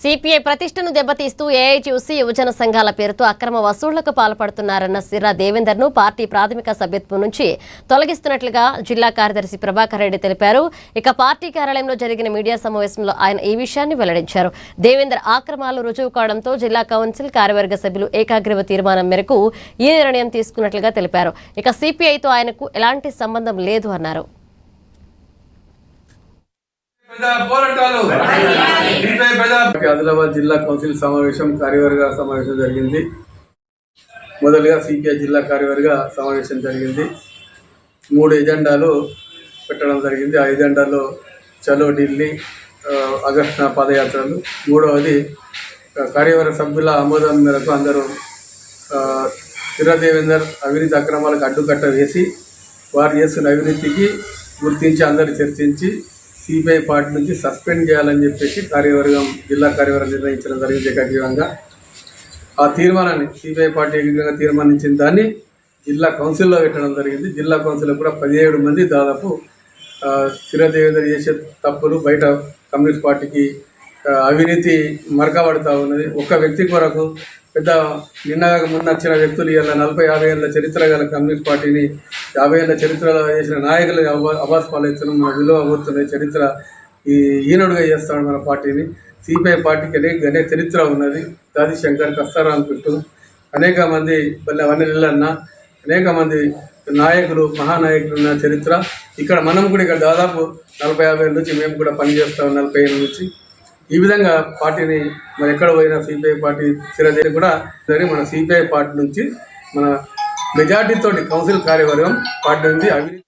CPI ప్రతిష్టను దెబ్బతీస్తూ AITUC యువజన సంఘాల పేరుతో అక్రమ వసూళ్లకు పాల్పడుతున్నారన్న సిర్రా దేవేందర్ ను పార్టీ ప్రాథమిక సభ్యత్వం నుంచి తొలగిస్తున్నట్లుగా జిల్లా కార్యదర్శి ప్రభాకర్ రెడ్డి తెలిపారు. ఇక పార్టీ కార్యాలయంలో జరిగిన మీడియా సమావేశంలో ఆయన ఈ విషయాన్ని వెల్లడించారు. దేవేందర్ ఆక్రమాలు రుజువు కావడంతో జిల్లా కౌన్సిల్ కార్యవర్గ సభ్యులు ఏకాగ్రీవ తీర్మానం మేరకు ఈ నిర్ణయం తీసుకున్నట్లుగా తెలిపారు. ఇక సిపిఐతో ఆయనకు ఎలాంటి సంబంధం లేదు అన్నారు. ఆదిలాబాద్ జిల్లా కౌన్సిల్ సమావేశం కార్యవర్గ సమావేశం జరిగింది. మొదలుగా సిపిఐ జిల్లా కార్యవర్గ సమావేశం జరిగింది. 3 ఎజెండాలు పెట్టడం జరిగింది. ఆ ఎజెండాలో చలో ఢిల్లీ, ఆగస్టు పాదయాత్రలు, మూడవది కార్యవర్గ సభ్యుల ఆమోదం మేరకు అందరూ సిర్రా దేవేందర్ అవినీతి అక్రమాలకు అడ్డుకట్ట వేసి వారు చేస్తున్న అవినీతికి గుర్తించి అందరూ చర్చించి సిపిఐ పార్టీ నుంచి సస్పెండ్ చేయాలని చెప్పేసి జిల్లా కార్యవర్గం నిర్ణయించడం జరిగింది ఏకగ్రీవంగా. ఆ తీర్మానాన్ని సిపిఐ పార్టీ ఏకగ్రీవంగా తీర్మానించిన దాన్ని జిల్లా కౌన్సిల్లో పెట్టడం జరిగింది. జిల్లా కౌన్సిల్లో కూడా 17 మంది దాదాపు సిర్రా దేవేందర్ చేసే తప్పులు, బయట కమ్యూనిస్ట్ పార్టీకి అవినీతి మరకబడుతూ ఉన్నది. ఒక్క వ్యక్తి కొరకు పెద్ద మొన్న వచ్చిన వ్యక్తులు ఇలా 40-50 ఏళ్ళ చరిత్ర గల కమ్యూనిస్ట్ పార్టీని 50 ఏళ్ళ చరిత్రలో చేసిన నాయకులు అబాస్ పాలవుతున్నాం. మన విలువ అవుతున్న చరిత్ర ఈనాడుగా చేస్తాడు మన పార్టీని. సిపిఐ పార్టీకి అనేక చరిత్ర ఉన్నది. దాది శంకర్, కస్తారాం పిట్టు, అనేక మంది వన్నెలన్న, అనేక మంది నాయకులు, మహానాయకులు ఉన్న చరిత్ర. ఇక్కడ మనం కూడా ఇక్కడ దాదాపు 40-50 ఏళ్ళ నుంచి మేము కూడా పనిచేస్తాం. 40 ఏళ్ళ నుంచి ఈ విధంగా పార్టీని మరి ఎక్కడ పోయినా సిపిఐ పార్టీ సిరదేవి కూడా మన సిపిఐ పార్టీ నుంచి మన మెజార్టీతోటి కౌన్సిల్ కార్యవర్గం పార్టీ నుంచి అవినీతి